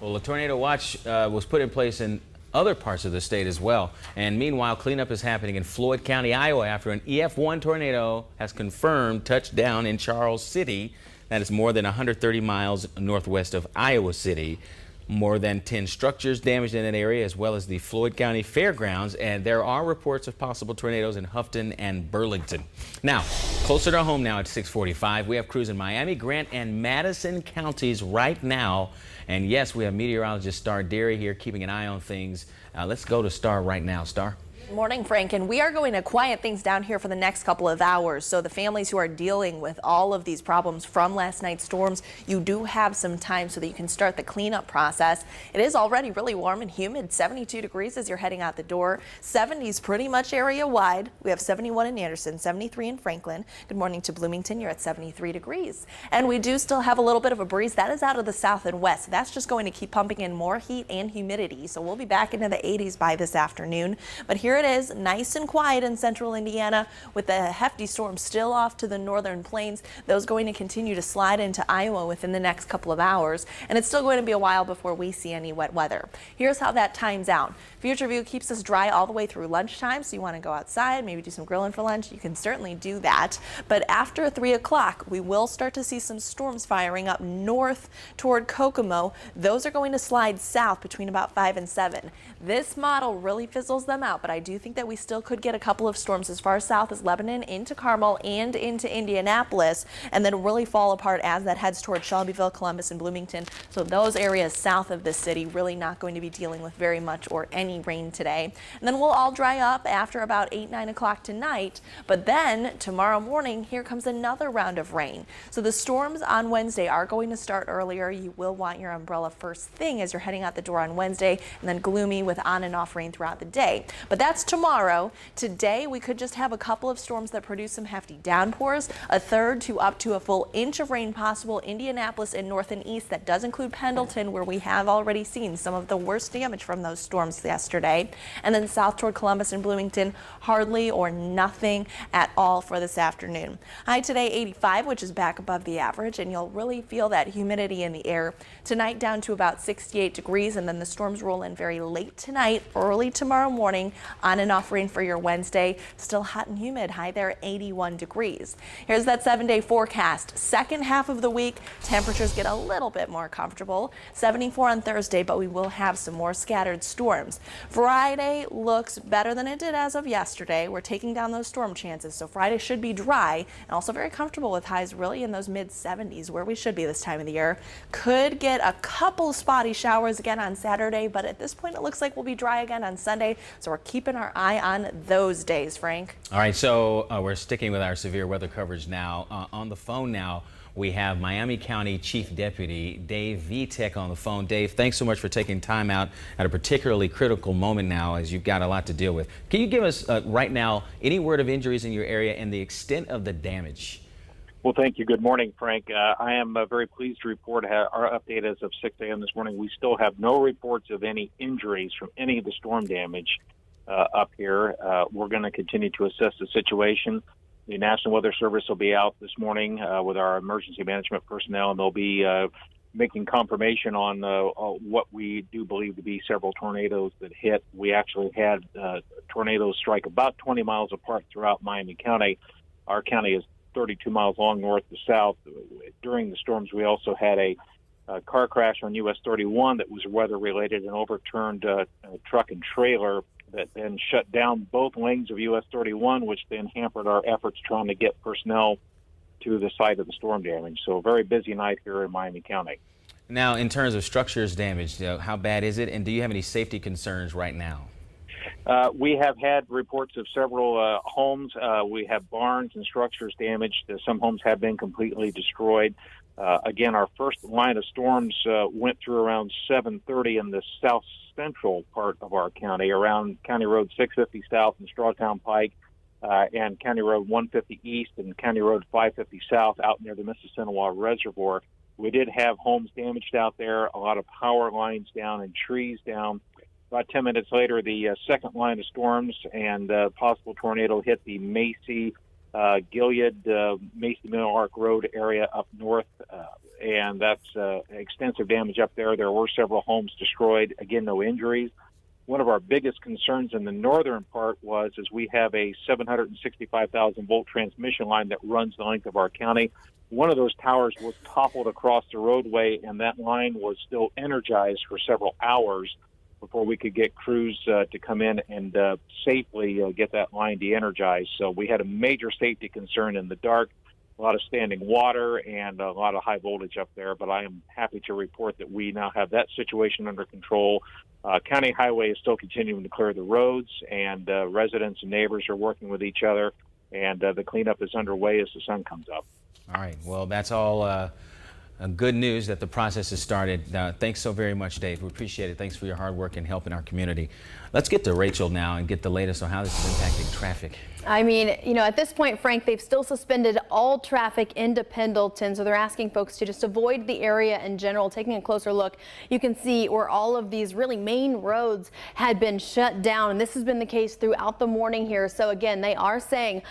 Well, a tornado watch was put in place in other parts of the state as well. And meanwhile, cleanup is happening in Floyd County, Iowa, after an EF1 tornado has confirmed touchdown in Charles City. That is more than 130 miles northwest of Iowa City. More than 10 structures damaged in that area, as well as the Floyd County Fairgrounds, and there are reports of possible tornadoes in Houghton and Burlington. Now, closer to home now at 6:45, we have crews in Miami, Grant, and Madison counties right now. And yes, we have meteorologist Star Derry here keeping an eye on things. Let's go to Star right now. Star? Morning, Frank, and we are going to quiet things down here for the next couple of hours. So the families who are dealing with all of these problems from last night's storms, you do have some time so that you can start the cleanup process. It is already really warm and humid, 72 degrees as you're heading out the door. 70s pretty much area wide. We have 71 in Anderson, 73 in Franklin. Good morning to Bloomington. You're at 73 degrees. And we do still have a little bit of a breeze. That is out of the south and west. That's just going to keep pumping in more heat and humidity. So we'll be back into the 80s by this afternoon. But here it is, nice and quiet in central Indiana with the hefty storm still off to the northern plains. Those going to continue to slide into Iowa within the next couple of hours, and it's still going to be a while before we see any wet weather. Here's how that times out. Future View keeps us dry all the way through lunchtime, so you want to go outside, maybe do some grilling for lunch. You can certainly do that. But after 3 o'clock, we will start to see some storms firing up north toward Kokomo. Those are going to slide south between about 5 and 7. This model really fizzles them out, but I do think that we still could get a couple of storms as far south as Lebanon, into Carmel, and into Indianapolis, and then really fall apart as that heads toward Shelbyville, Columbus, and Bloomington. So those areas south of the city really not going to be dealing with very much or any rain today. And then we'll all dry up after about 8, 9 o'clock tonight. But then tomorrow morning, here comes another round of rain. So the storms on Wednesday are going to start earlier. You will want your umbrella first thing as you're heading out the door on Wednesday, and then gloomy with on and off rain throughout the day. But that's tomorrow. Today, we could just have a couple of storms that produce some hefty downpours, a third to up to a full inch of rain possible. Indianapolis and north and east. That does include Pendleton, where we have already seen some of the worst damage from those storms yesterday. And then south toward Columbus and Bloomington, hardly or nothing at all for this afternoon. High today 85, which is back above the average, and you'll really feel that humidity in the air. Tonight down to about 68 degrees, and then the storms roll in very late tonight, early tomorrow morning, on and off rain for your Wednesday. Still hot and humid, high there 81 degrees. Here's that 7-day forecast. Second half of the week, temperatures get a little bit more comfortable. 74 on Thursday, but we will have some more scattered storms. Friday looks better than it did as of yesterday. We're taking down those storm chances, so Friday should be dry and also very comfortable with highs really in those mid-70s, where we should be this time of the year. Could get a couple spotty showers again on Saturday, but at this point it looks like we'll be dry again on Sunday, so we're keeping our eye on those days, Frank. All right, so we're sticking with our severe weather coverage now. On the phone now, we have Miami County Chief Deputy Dave Vitek on the phone. Dave, thanks so much for taking time out at a particularly critical moment now, as you've got a lot to deal with. Can you give us right now any word of injuries in your area and the extent of the damage? Well, thank you. Good morning, Frank. I am very pleased to report our update as of 6 a.m. this morning. We still have no reports of any injuries from any of the storm damage up here. We're going to continue to assess the situation. The National Weather Service will be out this morning with our emergency management personnel, and they'll be making confirmation on what we do believe to be several tornadoes that hit. We actually had tornadoes strike about 20 miles apart throughout Miami County. Our county is 32 miles long north to south. During the storms, we also had a car crash on US 31 that was weather-related and overturned a truck and trailer that then shut down both lanes of US 31, which then hampered our efforts trying to get personnel to the site of the storm damage. So a very busy night here in Miami County. Now, in terms of structures damaged, how bad is it, and do you have any safety concerns right now? We have had reports of several homes. We have barns and structures damaged. Some homes have been completely destroyed. Again, our first line of storms went through around 7:30 in the south central part of our county, around County Road 650 South and Strawtown Pike, and County Road 150 East and County Road 550 South out near the Mississinawa Reservoir. We did have homes damaged out there, a lot of power lines down and trees down. About 10 minutes later, the second line of storms and possible tornado hit the Macy, Gilead, Macy Middle Arc Road area up north, and that's extensive damage up there. There were several homes destroyed. Again, no injuries. One of our biggest concerns in the northern part was we have a 765,000 volt transmission line that runs the length of our county. One of those towers was toppled across the roadway, and that line was still energized for several hours before we could get crews to come in and safely get that line de-energized. So we had a major safety concern in the dark, a lot of standing water and a lot of high voltage up there. But I am happy to report that we now have that situation under control. County Highway is still continuing to clear the roads, and residents and neighbors are working with each other, and the cleanup is underway as the sun comes up. All right. Well, that's all good news that the process has started. Thanks so very much, Dave. We appreciate it. Thanks for your hard work in helping our community. Let's get to Rachel now and get the latest on how this is impacting traffic. I mean, you know, at this point, Frank, they've still suspended all traffic into Pendleton, so they're asking folks to just avoid the area in general. Taking a closer look, you can see where all of these really main roads had been shut down, and this has been the case throughout the morning here. So again, they are saying,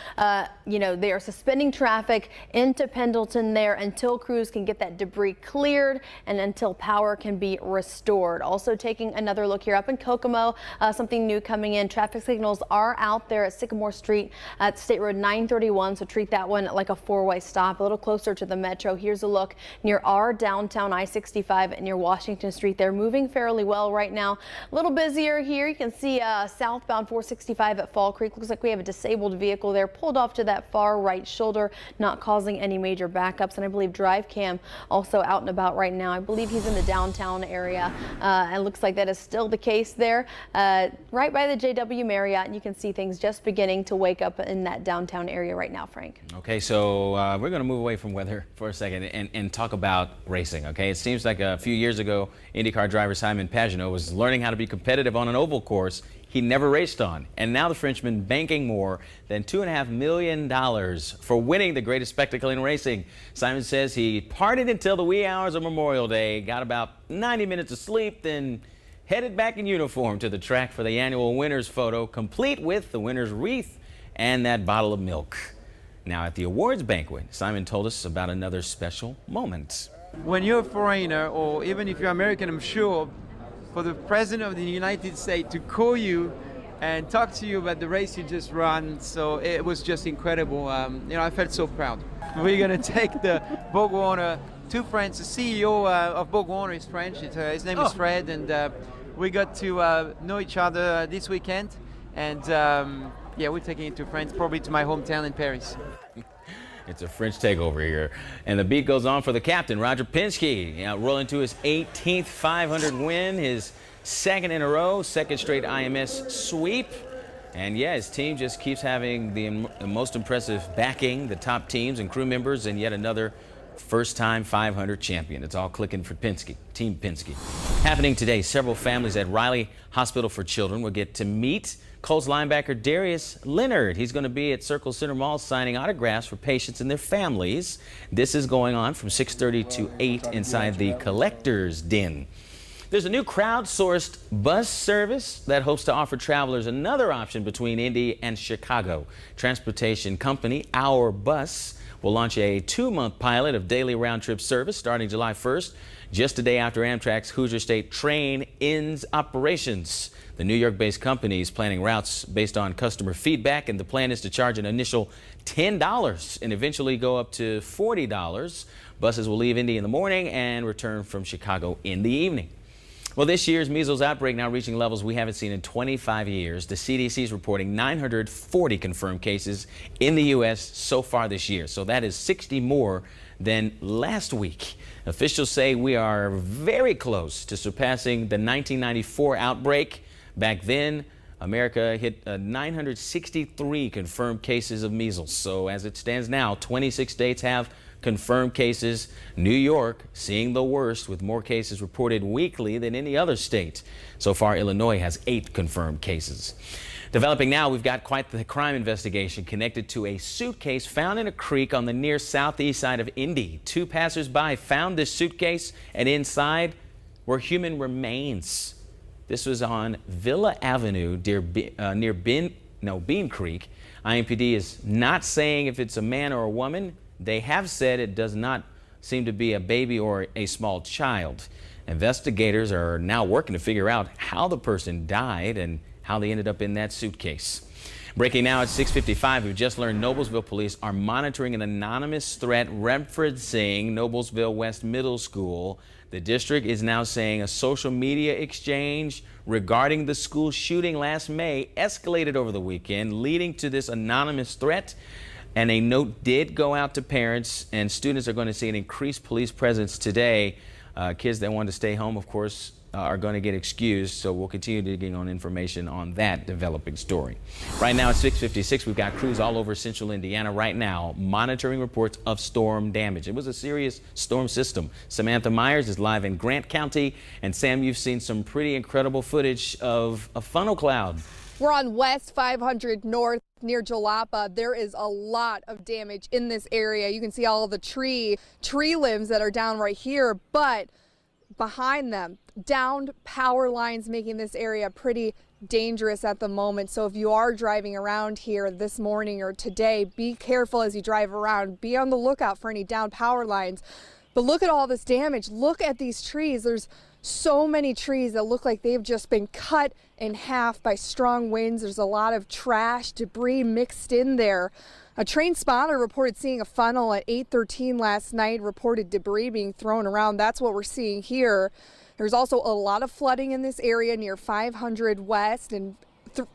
you know, they are suspending traffic into Pendleton there until crews can get that debris cleared and until power can be restored. Also taking another look here up in Kokomo, something new coming in. Traffic signals are out there at Sycamore Street at State Road 931, so treat that one like a four-way stop. A little closer to the metro. Here's a look near our downtown I-65 near Washington Street. They're moving fairly well right now. A little busier here. You can see southbound 465 at Fall Creek. Looks like we have a disabled vehicle there pulled off to that far right shoulder, not causing any major backups. And I believe Drive Cam also out and about right now. I believe he's in the downtown area. And looks like that is still the case there. Right by the JW Marriott, and you can see things just beginning to wake up in that downtown area right now, Frank. Okay, so we're going to move away from weather for a second and talk about racing, okay? It seems like a few years ago, IndyCar driver Simon Pagenaud was learning how to be competitive on an oval course he never raced on. And now the Frenchman banking more than $2.5 million for winning the greatest spectacle in racing. Simon says he partied until the wee hours of Memorial Day, got about 90 minutes of sleep, then headed back in uniform to the track for the annual winner's photo, complete with the winner's wreath and that bottle of milk. Now at the awards banquet, Simon told us about another special moment. When you're a foreigner, or even if you're American, I'm sure, for the President of the United States to call you and talk to you about the race you just ran, so it was just incredible. I felt so proud. We're going to take the BorgWarner to France. The CEO of BorgWarner is French. His name is Fred, and we got to know each other this weekend. And yeah, we're taking it to France, probably to my hometown in Paris. It's a French takeover here. And the beat goes on for the captain, Roger Penske, rolling to his 18th 500 win, his second in a row, second straight IMS sweep. And yeah, his team just keeps having the most impressive backing, the top teams and crew members, and yet another first-time 500 champion. It's all clicking for Penske, Team Penske. Happening today, several families at Riley Hospital for Children will get to meet Colts linebacker Darius Leonard. He's going to be at Circle Center Mall signing autographs for patients and their families. This is going on from 6:30 to 8 inside the Collector's Den. There's a new crowdsourced bus service that hopes to offer travelers another option between Indy and Chicago. Transportation company Our Bus will launch a 2-month pilot of daily round-trip service starting July 1st, just a day after Amtrak's Hoosier State train ends operations. The New York-based company is planning routes based on customer feedback, and the plan is to charge an initial $10 and eventually go up to $40. Buses will leave Indy in the morning and return from Chicago in the evening. Well, this year's measles outbreak now reaching levels we haven't seen in 25 years. The CDC is reporting 940 confirmed cases in the U.S. so far this year. So that is 60 more than last week. Officials say we are very close to surpassing the 1994 outbreak. Back then, America hit 963 confirmed cases of measles. So as it stands now, 26 states have confirmed cases. New York seeing the worst with more cases reported weekly than any other state. So far, Illinois has 8 confirmed cases. Developing now, we've got quite the crime investigation connected to a suitcase found in a creek on the near southeast side of Indy. 2 passersby found this suitcase, and inside were human remains. This was on Villa Avenue near Bean Creek. IMPD is not saying if it's a man or a woman. They have said it does not seem to be a baby or a small child. Investigators are now working to figure out how the person died and how they ended up in that suitcase. Breaking now at 6:55, we've just learned Noblesville police are monitoring an anonymous threat referencing Noblesville West Middle School. The district is now saying a social media exchange regarding the school shooting last May escalated over the weekend, leading to this anonymous threat. And a note did go out to parents, and students are going to see an increased police presence today. Kids that want to stay home, of course, are going to get excused, so we'll continue digging on information on that developing story. Right now at 6:56, we've got crews all over central Indiana right now monitoring reports of storm damage. It was a serious storm system. Samantha Myers is live in Grant County, and Sam, you've seen some pretty incredible footage of a funnel cloud. We're on West 500 North near Jalapa. There is a lot of damage in this area. You can see all the tree limbs that are down right here, but behind them, downed power lines, making this area pretty dangerous at the moment. So if you are driving around here this morning or today, be careful as you drive around. Be on the lookout for any downed power lines. But look at all this damage. Look at these trees. There's so many trees that look like they've just been cut in half by strong winds. There's a lot of trash, debris mixed in there. A train spotter reported seeing a funnel at 8:13 last night, reported debris being thrown around. That's what we're seeing here. There's also a lot of flooding in this area near 500 West and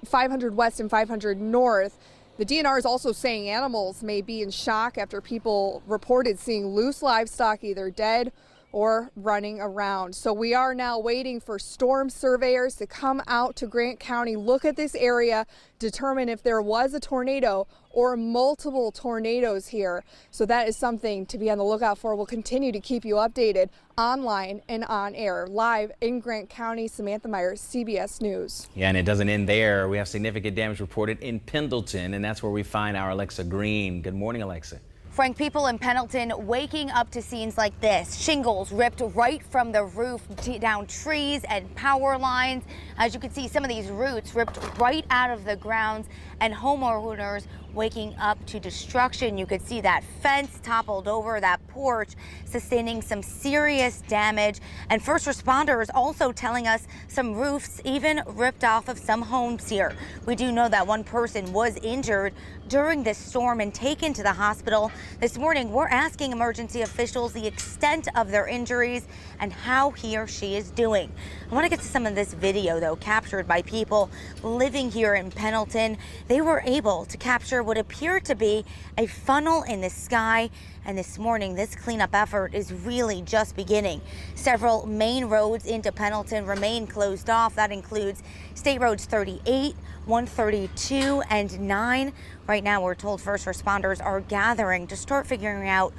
500 West and 500 North. The DNR is also saying animals may be in shock after people reported seeing loose livestock either dead or running around. So we are now waiting for storm surveyors to come out to Grant County, look at this area, determine if there was a tornado or multiple tornadoes here. So that is something to be on the lookout for. We'll continue to keep you updated online and on air. Live in Grant County, Samantha Myers, CBS News. Yeah, and it doesn't end there. We have significant damage reported in Pendleton, and that's where we find our Alexa Green. Good morning, Alexa. Frank, people in Pendleton waking up to scenes like this. Shingles ripped right from the roof, down trees and power lines. As you can see, some of these roots ripped right out of the grounds, and homeowners waking up to destruction. You could see that fence toppled over, that porch sustaining some serious damage. And first responders also telling us some roofs even ripped off of some homes here. We do know that one person was injured during this storm and taken to the hospital. This morning, we're asking emergency officials the extent of their injuries and how he or she is doing. I want to get to some of this video, though, captured by people living here in Pendleton. They were able to capture what appeared to be a funnel in the sky. And this morning, this cleanup effort is really just beginning. Several main roads into Pendleton remain closed off. That includes State Roads 38, 132, and 9. Right now, we're told first responders are gathering to start figuring out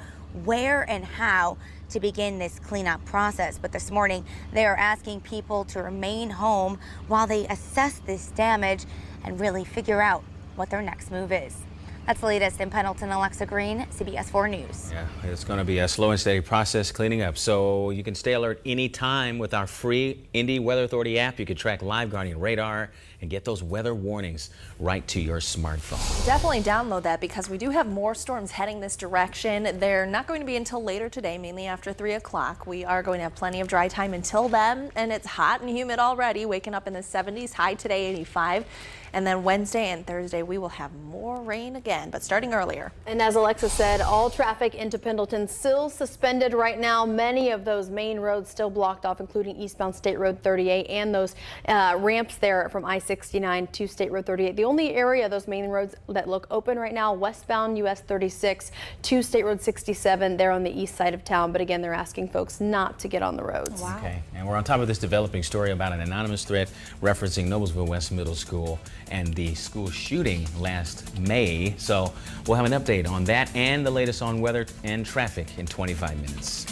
where and how to begin this cleanup process. But this morning, they are asking people to remain home while they assess this damage and really figure out what their next move is. That's the latest in Pendleton. Alexa Green, CBS4 News. Yeah, it's going to be a slow and steady process cleaning up. So you can stay alert anytime with our free Indy Weather Authority app. You can track live Guardian radar and get those weather warnings right to your smartphone. Definitely download that because we do have more storms heading this direction. They're not going to be until later today, mainly after 3 o'clock. We are going to have plenty of dry time until then, and it's hot and humid already, waking up in the 70s, high today 85. And then Wednesday and Thursday, we will have more rain again, but starting earlier. And as Alexa said, all traffic into Pendleton still suspended right now. Many of those main roads still blocked off, including eastbound State Road 38 and those ramps there from I-69 to State Road 38. The only area, those main roads that look open right now, westbound US 36 to State Road 67. They're on the east side of town. But again, they're asking folks not to get on the roads. Wow. Okay, and we're on top of this developing story about an anonymous threat referencing Noblesville West Middle School and the school shooting last May. So we'll have an update on that and the latest on weather and traffic in 25 minutes.